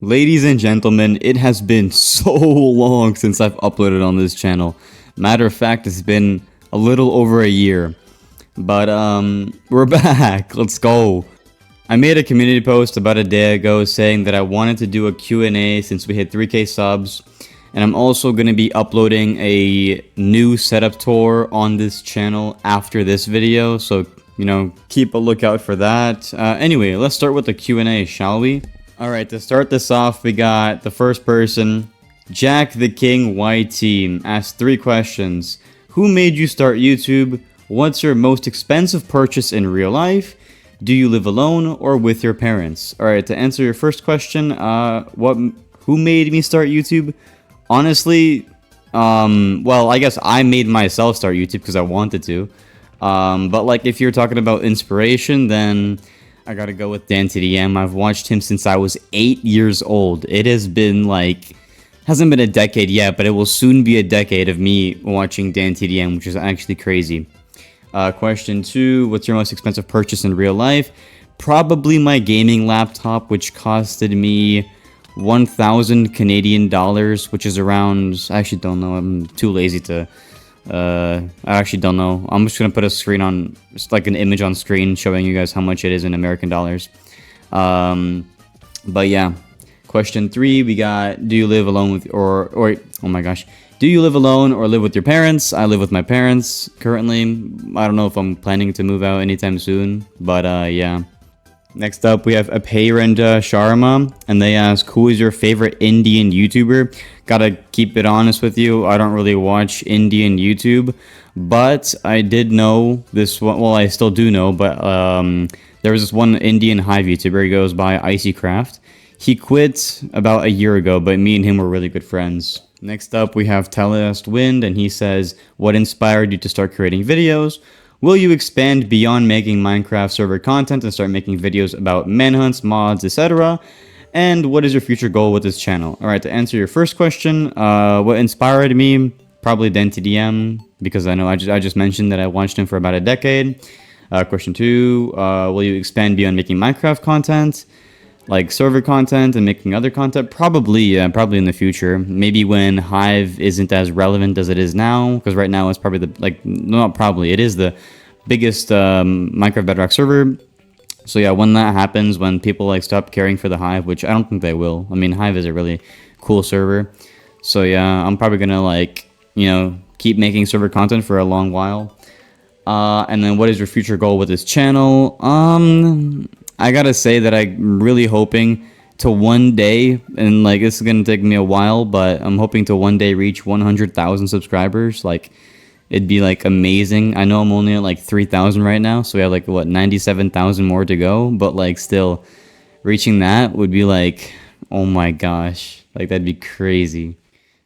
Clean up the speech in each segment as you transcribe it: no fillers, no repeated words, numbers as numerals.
Ladies and gentlemen, it has been so long since I've uploaded on this channel. Matter of fact, it's been a little over a year. But we're back. Let's go. I made a community post about a day ago saying that I wanted to do a Q&A since we hit 3K subs. And I'm also going to be uploading a new setup tour on this channel after this video. So, keep a lookout for that. Anyway, let's start with the Q&A, shall we? Alright, to start this off, we got the first person, Jack the King YT, asked 3 questions. Who made you start YouTube? What's your most expensive purchase in real life? Do you live alone or with your parents? Alright, to answer your first question, who made me start YouTube? Honestly, well, I guess I made myself start YouTube because I wanted to. But like, if you're talking about inspiration, then I gotta go with DannTDM. I've watched him since I was 8 years old. It has been hasn't been a decade yet, but it will soon be a decade of me watching DannTDM, which is actually crazy. Question 2, what's your most expensive purchase in real life? Probably my gaming laptop, which costed me 1,000 Canadian dollars, which is around, I actually don't know, I'm too lazy to I actually don't know. I'm just gonna put a screen on, just like an image on screen showing you guys how much it is in American dollars. But yeah. Question 3, we got, do you live alone with, or oh my gosh, do you live alone or live with your parents? I live with my parents currently. I don't know if I'm planning to move out anytime soon, but yeah. Next up, we have Apayrinda Sharma, and they ask, who is your favorite Indian YouTuber? Gotta keep it honest with you, I don't really watch Indian YouTube, but I did know this one, well, I still do know, but there was this one Indian Hive YouTuber, he goes by Icycraft. He quit about a year ago, but me and him were really good friends. Next up, we have Telest Wind, and he says, what inspired you to start creating videos? Will you expand beyond making Minecraft server content and start making videos about manhunts, mods, etc.? And what is your future goal with this channel? Alright, to answer your first question, what inspired me? Probably DannTDM, because I know I just mentioned that I watched him for about a decade. Question 2, will you expand beyond making Minecraft content? Like server content and making other content? Probably, yeah, probably in the future. Maybe when Hive isn't as relevant as it is now, because right now it's probably not probably, it is the biggest Minecraft Bedrock server. So yeah, when that happens, when people stop caring for the Hive, which I don't think they will. I mean, Hive is a really cool server. So yeah, I'm probably gonna keep making server content for a long while. And then what is your future goal with this channel? I gotta say that I'm really hoping to one day, and this is gonna take me a while, but I'm hoping to one day reach 100,000 subscribers. It'd be amazing. I know I'm only at 3,000 right now, so we have 97,000 more to go, but still reaching that would be oh my gosh, that'd be crazy.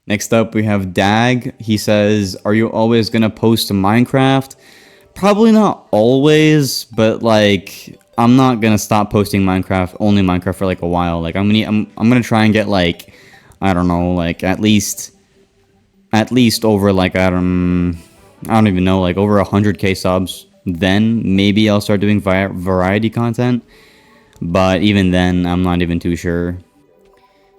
Next up, we have Dag. He says, are you always gonna post to Minecraft? Probably not always, but I'm not gonna stop posting Minecraft, only Minecraft for a while. I'm gonna try and get I don't know, at least over I don't even know, over 100k subs. Then maybe I'll start doing variety content, but even then I'm not even too sure.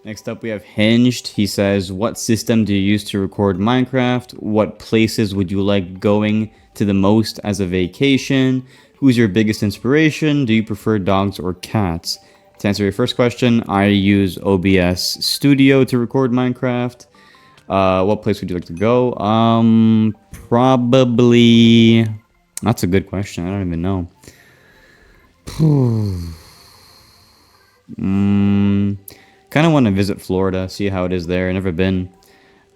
Next up, we have Hinged. He says, what system do you use to record Minecraft? What places would you like going to the most as a vacation? Who's your biggest inspiration? Do you prefer dogs or cats? To answer your first question, I use OBS Studio to record Minecraft. What place would you like to go? Probably... That's a good question. I don't even know. Kind of want to visit Florida, see how it is there. I've never been.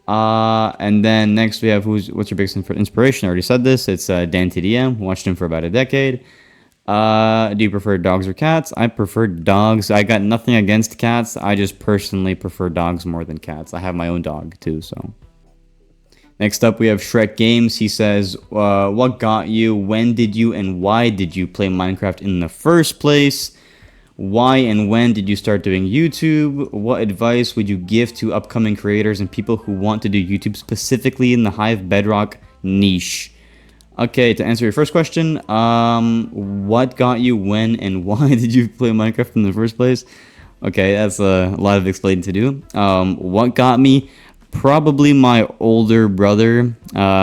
And then next we have what's your biggest inspiration? I already said this. It's DannTDM. Watched him for about a decade. Do you prefer dogs or cats? I prefer dogs. I got nothing against cats. I just personally prefer dogs more than cats. I have my own dog too, so. Next up we have Shrek Games. He says, what got you? When did you and why did you play Minecraft in the first place? Why and when did you start doing YouTube? What advice would you give to upcoming creators and people who want to do YouTube specifically in the Hive Bedrock niche? Okay, to answer your first question, what got you, when, and why did you play Minecraft in the first place? Okay, that's a lot of explaining to do. What got me? Probably my older brother.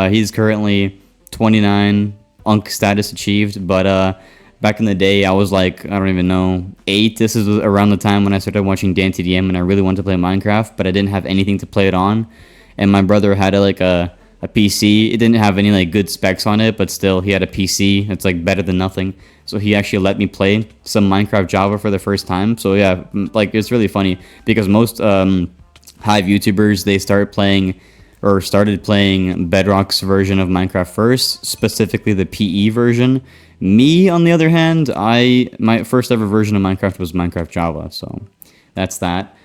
He's currently 29, Unk status achieved. But back in the day, I was like, I don't even know, 8. This is around the time when I started watching DanTDM, and I really wanted to play Minecraft, but I didn't have anything to play it on. And my brother had a PC. It didn't have any like good specs on it, but still, he had a PC. It's like better than nothing. So he actually let me play some Minecraft Java for the first time. So yeah, like it's really funny because most Hive YouTubers, they started playing Bedrock's version of Minecraft first, specifically the PE version. Me, on the other hand, my first ever version of Minecraft was Minecraft Java. So that's that.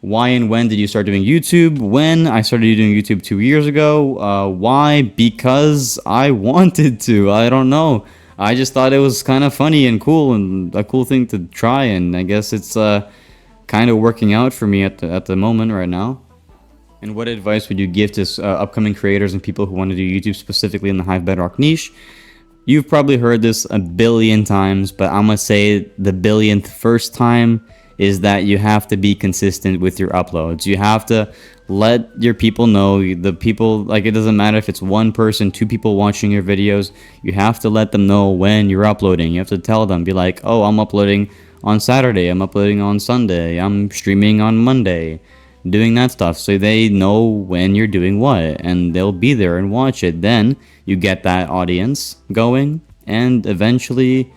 Why and when did you start doing YouTube? When I started doing YouTube 2 years ago. Why? Because I wanted to. I don't know. I just thought it was kind of funny and cool and a cool thing to try, and I guess it's kind of working out for me at the moment right now. And what advice would you give to upcoming creators and people who want to do YouTube specifically in the Hive Bedrock niche? You've probably heard this a billion times, but I'm gonna say the billionth first time is that you have to be consistent with your uploads. You have to let your people know, the people, like it doesn't matter if it's one person, 2 people watching your videos, you have to let them know when you're uploading. You have to tell them, be like, oh, I'm uploading on Saturday, I'm uploading on Sunday, I'm streaming on Monday, doing that stuff, so they know when you're doing what, and they'll be there and watch it. Then you get that audience going, and eventually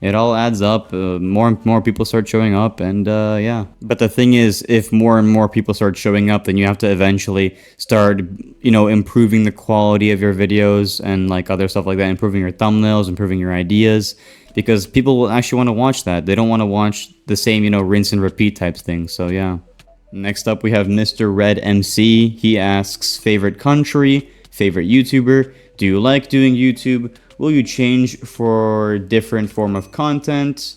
it all adds up. More and more people start showing up, and yeah. But the thing is, if more and more people start showing up, then you have to eventually start, improving the quality of your videos and like other stuff like that, improving your thumbnails, improving your ideas, because people will actually want to watch that. They don't want to watch the same, rinse and repeat types things. So yeah. Next up, we have Mr. Red MC. He asks, favorite country, favorite YouTuber, do you like doing YouTube? Will you change for different form of content?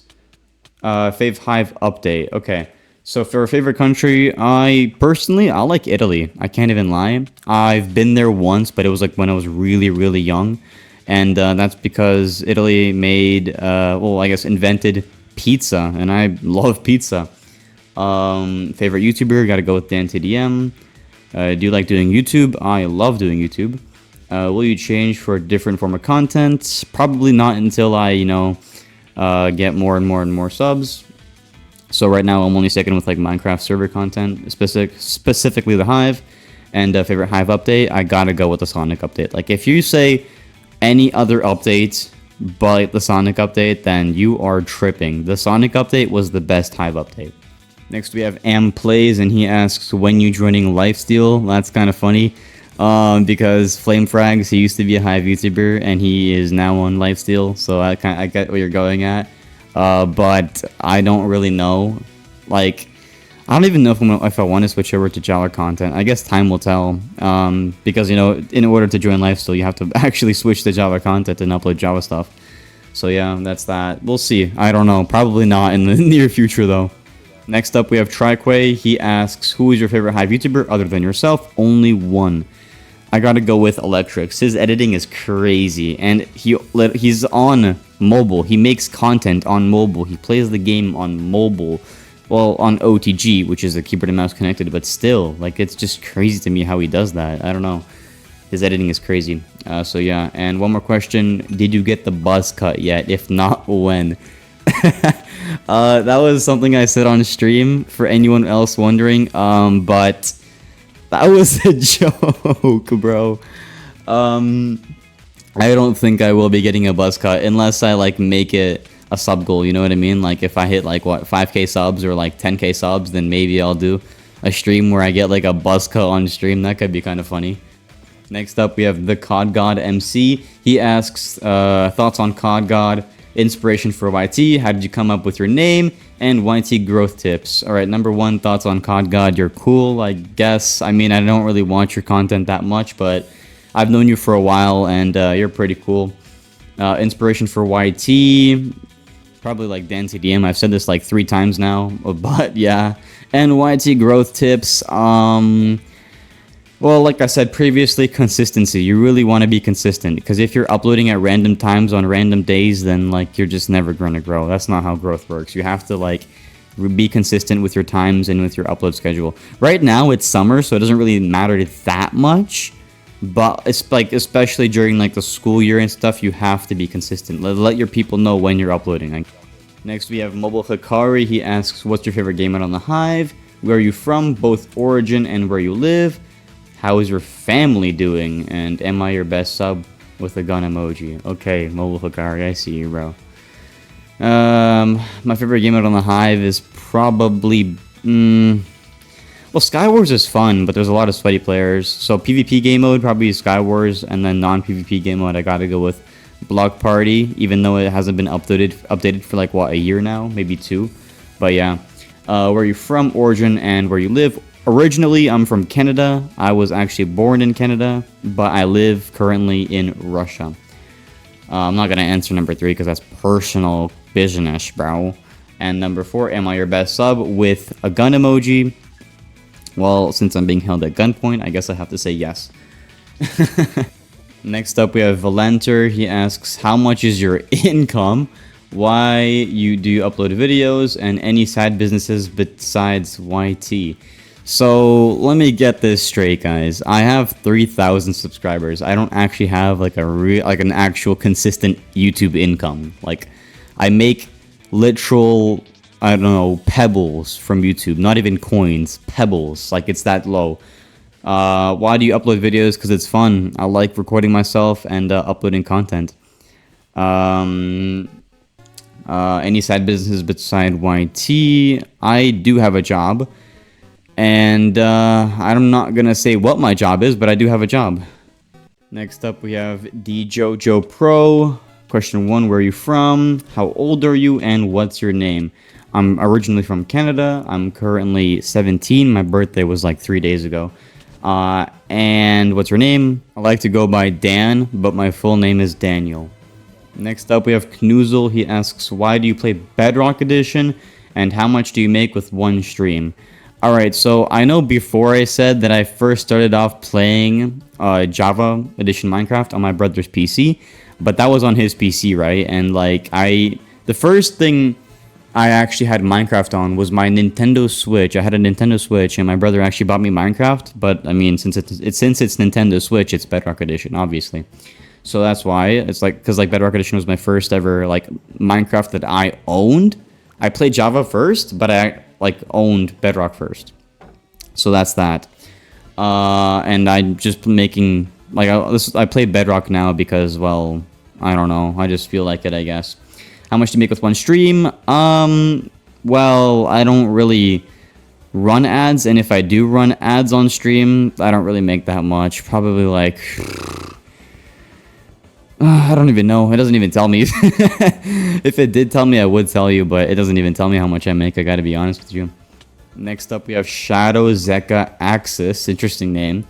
Fave Hive update. Okay, so for a favorite country, I like Italy. I can't even lie. I've been there once, but it was like when I was really, really young. And that's because Italy made, I guess invented pizza, and I love pizza. Favorite YouTuber, gotta go with DanTDM. Do you like doing YouTube? I love doing YouTube. Will you change for a different form of content? Probably not until I, get more and more subs. So right now I'm only sticking with like Minecraft server content, specifically the Hive. And favorite Hive update, I gotta go with the Sonic update. Like if you say any other update but the Sonic update, then you are tripping. The Sonic update was the best Hive update. Next we have Am Plays, and he asks, when you joining Lifesteal? That's kind of funny. Because Flame Frags, he used to be a Hive YouTuber, and he is now on Lifesteal, so I get what you're going at. But I don't really know. Like, I don't even know if I want to switch over to Java content. I guess time will tell. Because, in order to join Lifesteal, you have to actually switch to Java content and upload Java stuff. So yeah, that's that. We'll see. I don't know. Probably not in the near future, though. Next up, we have Triquay. He asks, who is your favorite Hive YouTuber other than yourself? Only one. I gotta go with Electrix. His editing is crazy, and he's on mobile. He makes content on mobile. He plays the game on mobile. Well, on OTG, which is a keyboard and mouse connected, but still, like, it's just crazy to me how he does that. I don't know. His editing is crazy. So yeah, and one more question. Did you get the buzz cut yet? If not, when? That was something I said on stream for anyone else wondering, but that was a joke, bro. I don't think I will be getting a buzz cut unless I like make it a sub goal, you know what I mean? Like if I hit like 5k subs or like 10k subs, then maybe I'll do a stream where I get like a buzz cut on stream. That could be kind of funny. Next up, we have the COD God MC. He asks thoughts on COD God, inspiration for YT, how did you come up with your name, and YT growth tips. All right, number one, thoughts on COD God. You're cool, I guess. I mean, I don't really watch your content that much, but I've known you for a while, and you're pretty cool. Inspiration for YT, probably like DanTDM. I've said this like 3 times now, but yeah. And YT growth tips, Well, like I said previously, consistency. You really want to be consistent because if you're uploading at random times on random days, then like you're just never going to grow. That's not how growth works. You have to like be consistent with your times and with your upload schedule. Right now it's summer, so it doesn't really matter that much. But it's like, especially during like the school year and stuff, you have to be consistent. Let your people know when you're uploading. Like, next we have Mobile Hikari. He asks, what's your favorite game out on the Hive? Where are you from? Both origin and where you live. How is your family doing? And am I your best sub? With a gun emoji. Okay, Mobile Hikari, I see you, bro. My favorite game out on the Hive is probably... well, Skywars is fun, but there's a lot of sweaty players. So PvP game mode, probably Skywars, and then non-PvP game mode, I gotta go with Block Party, even though it hasn't been updated for like, what, a year now? Maybe 2. But yeah. Where are you from, origin, and where you live? Originally, I'm from Canada. I was actually born in Canada, but I live currently in Russia. I'm not gonna answer number 3 because that's personal business, bro. And number 4, am I your best sub? With a gun emoji. Well, since I'm being held at gunpoint, I guess I have to say yes. Next up, we have Valentor. He asks, how much is your income? Why do you upload videos? And any side businesses besides YT? So, let me get this straight, guys. I have 3,000 subscribers. I don't actually have like an actual consistent YouTube income. Like, I make literal, I don't know, pebbles from YouTube. Not even coins, pebbles. Like, it's that low. Why do you upload videos? Because it's fun. I like recording myself and uploading content. Any side businesses beside YT? I do have a job. And I'm not going to say what my job is, but I do have a job. Next up, we have DJojo Pro. Question 1, where are you from? How old are you? And what's your name? I'm originally from Canada. I'm currently 17. My birthday was like 3 days ago. And what's your name? I like to go by Dan, but my full name is Daniel. Next up, we have Knuzel. He asks, why do you play Bedrock Edition? And how much do you make with one stream? Alright, so I know before I said that I first started off playing Java Edition Minecraft on my brother's PC, but that was on his PC, right? And like, the first thing I actually had Minecraft on was my Nintendo Switch. I had a Nintendo Switch, and my brother actually bought me Minecraft, but I mean, since it's Nintendo Switch, it's Bedrock Edition, obviously. So that's why, it's like, because like Bedrock Edition was my first ever like Minecraft that I owned. I played Java first, but I like owned Bedrock first. So that's that. And I'm just making like I play Bedrock now because, well, I don't know, I just feel like it, I guess. How much do you make with one stream? Well, I don't really run ads, and if I do run ads on stream, I don't really make that much. Probably like I don't even know. It doesn't even tell me. If it did tell me, I would tell you, but it doesn't even tell me how much I make. I gotta be honest with you. Next up, we have Shadow Zeka Axis. Interesting name.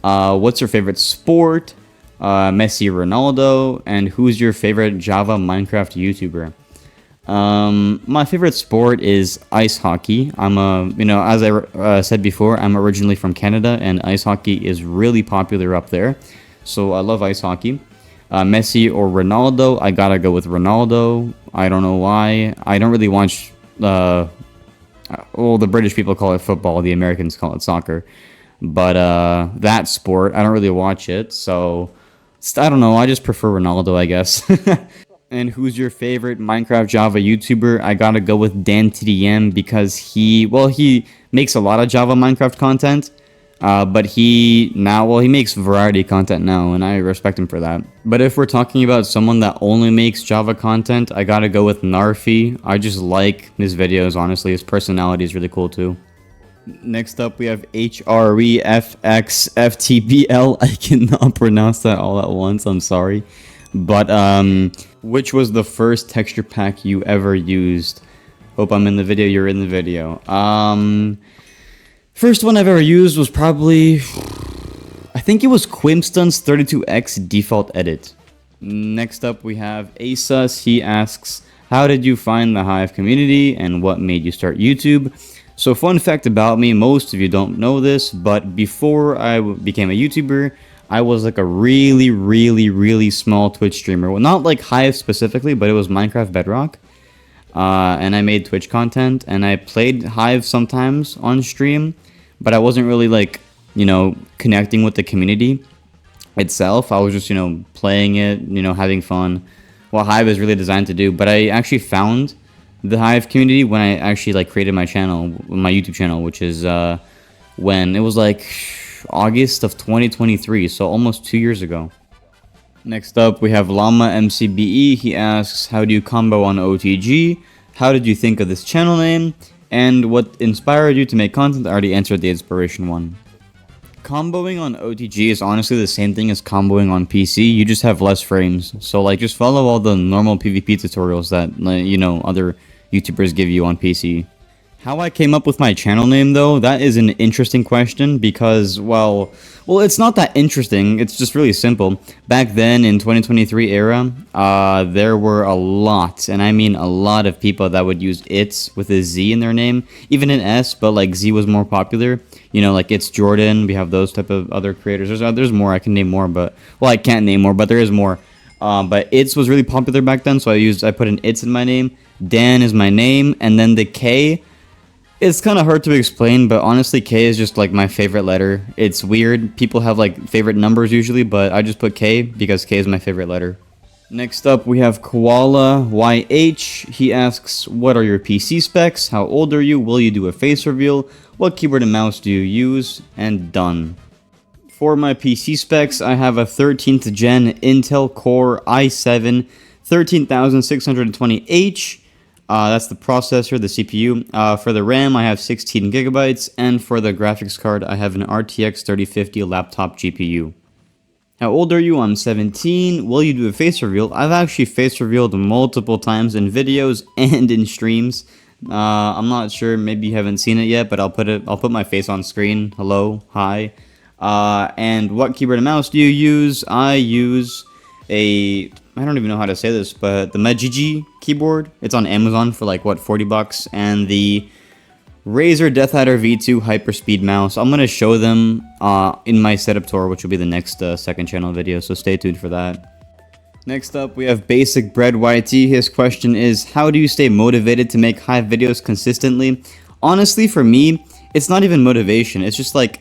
What's your favorite sport? Messi, Ronaldo, and who's your favorite Java Minecraft YouTuber? My favorite sport is ice hockey. As I said before, I'm originally from Canada, and ice hockey is really popular up there. So I love ice hockey. Messi or Ronaldo, I gotta go with Ronaldo. I don't know why. I don't really watch, well, the British people call it football, the Americans call it soccer. But that sport, I don't really watch it, so I don't know, I just prefer Ronaldo, I guess. And who's your favorite Minecraft Java YouTuber? I gotta go with DannTDM because he makes a lot of Java Minecraft content. But he makes variety content now, and I respect him for that. But if we're talking about someone that only makes Java content, I gotta go with Narfi. I just like his videos, honestly. His personality is really cool, too. Next up, we have HREFXFTBL. I cannot pronounce that all at once, I'm sorry. But, which was the first texture pack you ever used? Hope I'm in the video, you're in the video. First one I've ever used was probably, I think it was Quimston's 32X default edit. Next up we have Asus. He asks, how did you find the Hive community and what made you start YouTube? So fun fact about me, most of you don't know this, but before I became a YouTuber, I was like a really, really, really small Twitch streamer. Well, not like Hive specifically, but it was Minecraft Bedrock. And I made Twitch content, and I played Hive sometimes on stream, but I wasn't really like, connecting with the community itself. I was just, playing it, having fun. What Hive is really designed to do. But I actually found the Hive community when I actually like created my channel, my YouTube channel, which is when it was like August of 2023, so almost 2 years ago. Next up, we have Llama MCBE. He asks, how do you combo on OTG? How did you think of this channel name? And what inspired you to make content? I already answered the inspiration one. Comboing on OTG is honestly the same thing as comboing on PC. You just have less frames. So like, just follow all the normal PvP tutorials that, other YouTubers give you on PC. How I came up with my channel name, though, that is an interesting question because, well, it's not that interesting. It's just really simple. Back then, in 2023 era, there were a lot, and I mean a lot of people that would use It's with a Z in their name, even an S, but like Z was more popular. Like It's Jordan. We have those type of other creators. There's more. I can name more, but, well, I can't name more, but there is more. But It's was really popular back then, so I put an It's in my name. Dan is my name, and then the K. It's kind of hard to explain, but honestly, K is just like my favorite letter. It's weird. People have like favorite numbers usually, but I just put K because K is my favorite letter. Next up, we have Koala YH. He asks, what are your PC specs? How old are you? Will you do a face reveal? What keyboard and mouse do you use? And done. For my PC specs, I have a 13th gen Intel Core i7 13620H. That's the processor, the CPU. For the RAM, I have 16 gigabytes, and for the graphics card, I have an RTX 3050 laptop GPU. How old are you? I'm 17. Will you do a face reveal? I've actually face revealed multiple times in videos and in streams. I'm not sure, maybe you haven't seen it yet, but I'll put my face on screen. Hello, hi. And what keyboard and mouse do you use? I use I don't even know how to say this, but the Majigi keyboard. It's on Amazon for like, what, 40 bucks. And the Razer Deathadder V2 Hyperspeed mouse. I'm going to show them in my setup tour, which will be the next second channel video, so stay tuned for that. Next up, we have Basic Bread YT. His question is, how do you stay motivated to make Hive videos consistently? Honestly, for me, it's not even motivation. It's just like,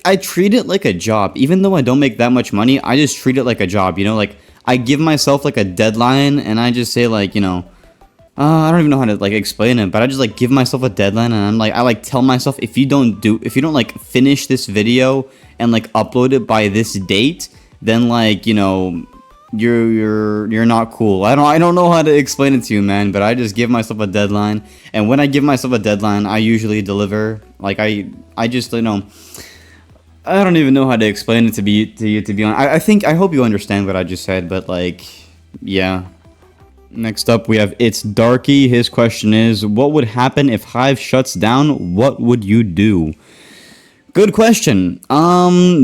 I treat it like a job. Even though I don't make that much money, I just treat it like a job, like, I give myself like a deadline, and I just say like, I don't even know how to like explain it, but I just like give myself a deadline, and I like tell myself, if you don't like finish this video and like upload it by this date, then like, you're not cool. I don't know how to explain it to you, man, but I just give myself a deadline, and when I give myself a deadline, I usually deliver. Like I just, I don't even know how to explain it to you, to be honest. I hope you understand what I just said, but like, yeah. Next up, we have ItzDannK. His question is, what would happen if Hive shuts down? What would you do? Good question.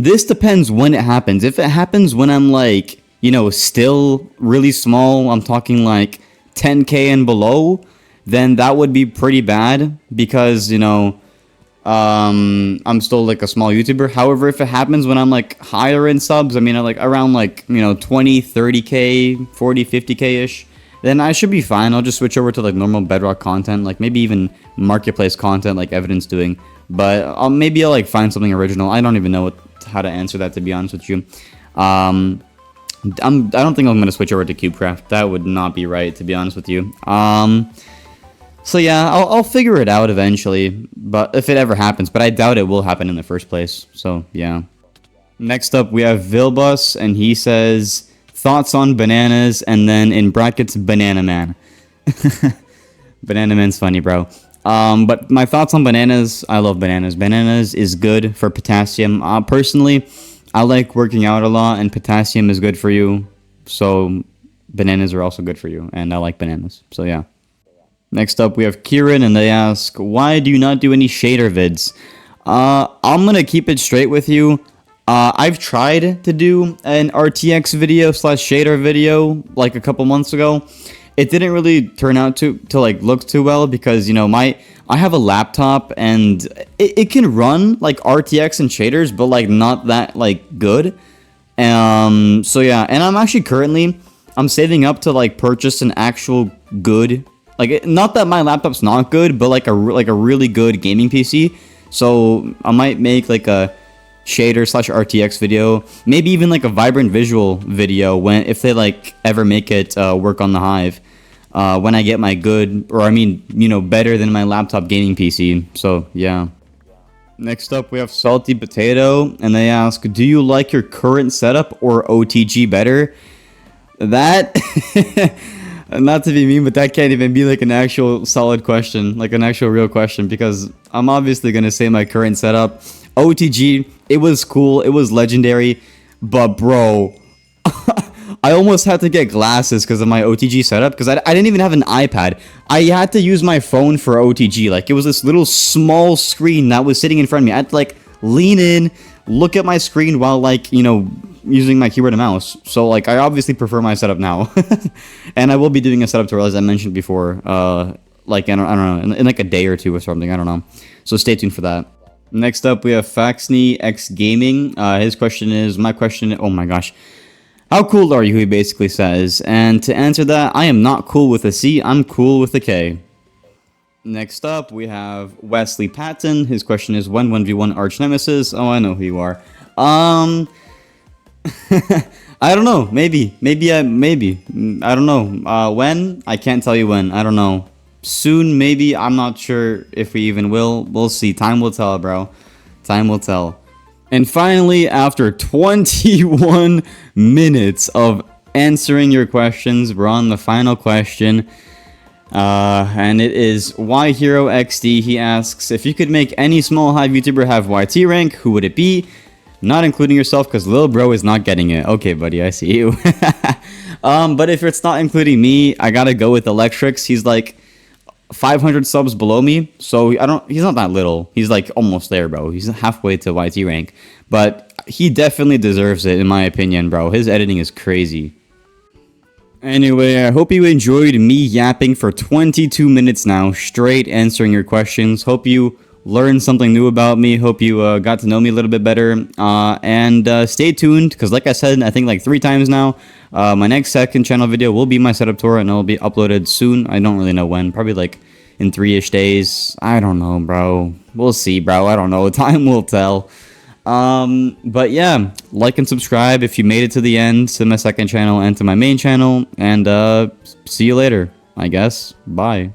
This depends when it happens. If it happens when I'm like, still really small, I'm talking like 10K and below, then that would be pretty bad because, I'm still like a small YouTuber. However, if it happens when I'm like higher in subs, I mean, like around like, 20, 30K, 40, 50K-ish, then I should be fine. I'll just switch over to like normal Bedrock content, like maybe even marketplace content like Evidence doing. But maybe I'll like find something original. I don't even know how to answer that, to be honest with you. I don't think I'm gonna switch over to CubeCraft. That would not be right, to be honest with you. So yeah, I'll figure it out eventually, but if it ever happens, but I doubt it will happen in the first place. So yeah. Next up, we have Vilbus, and he says, thoughts on bananas, and then in brackets, Banana Man. Banana Man's funny, bro. But my thoughts on bananas, I love bananas. Bananas is good for potassium. Personally, I like working out a lot, and potassium is good for you. So bananas are also good for you, and I like bananas. So yeah. Next up, we have Kieran, and they ask, why do you not do any shader vids? I'm gonna keep it straight with you. I've tried to do an RTX video / shader video like a couple months ago. It didn't really turn out to like look too well because, my I have a laptop and it can run like RTX and shaders, but like not that like good. So yeah, and I'm actually currently I'm saving up to like purchase an actual good, like not that my laptop's not good, but like a really good gaming PC. So I might make like a shader slash RTX video, maybe even like a vibrant visual video when if they like ever make it work on the Hive. When I get my good, or I mean, you know, better than my laptop gaming PC. So yeah. Next up, we have Salty Potato, and they ask, do you like your current setup or OTG better? That, not to be mean, but that can't even be like an actual solid question, like an actual real question, because I'm obviously going to say my current setup. OTG, it was cool, it was legendary, but bro, I almost had to get glasses because of my OTG setup, because I didn't even have an iPad. I had to use my phone for OTG. Like, it was this little small screen that was sitting in front of me. I had to, like, lean in, look at my screen while, like, you know, using my keyboard and mouse. So, like, I obviously prefer my setup now. And I will be doing a setup tutorial, as I mentioned before, like, I don't know, in like a day or two or something. I don't know. So stay tuned for that. Next up, we have Faxney X Gaming. His question is, oh my gosh. How cool are you, he basically says. And to answer that, I am not cool with a C, I'm cool with a K. Next up, we have Wesley Patton. His question is, when 1v1 Arch Nemesis? Oh, I know who you are. I don't know. Maybe. I don't know. When? I can't tell you when. I don't know. Soon, maybe. I'm not sure if we even will. We'll see. Time will tell, bro. Time will tell. And finally, after 21 minutes of answering your questions, we're on the final question. And it is YHeroXD. He asks, if you could make any small Hive YouTuber have YT rank, who would it be? Not including yourself, because Lil Bro is not getting it. Okay, buddy, I see you. But if it's not including me, I gotta go with Electrix. He's like 500 subs below me, so he's not that little. He's like almost there, bro. He's halfway to YT rank, but he definitely deserves it, in my opinion, bro. His editing is crazy. Anyway, I hope you enjoyed me yapping for 22 minutes now, straight answering your questions. Hope you learned something new about me. Hope you got to know me a little bit better. And stay tuned, because like I said, I think like 3 times now, my next second channel video will be my setup tour, and it'll be uploaded soon. I don't really know when. Probably like in 3-ish days. I don't know, bro. We'll see, bro. I don't know. Time will tell. But yeah, like and subscribe if you made it to the end, to my second channel and to my main channel. And see you later, I guess. Bye.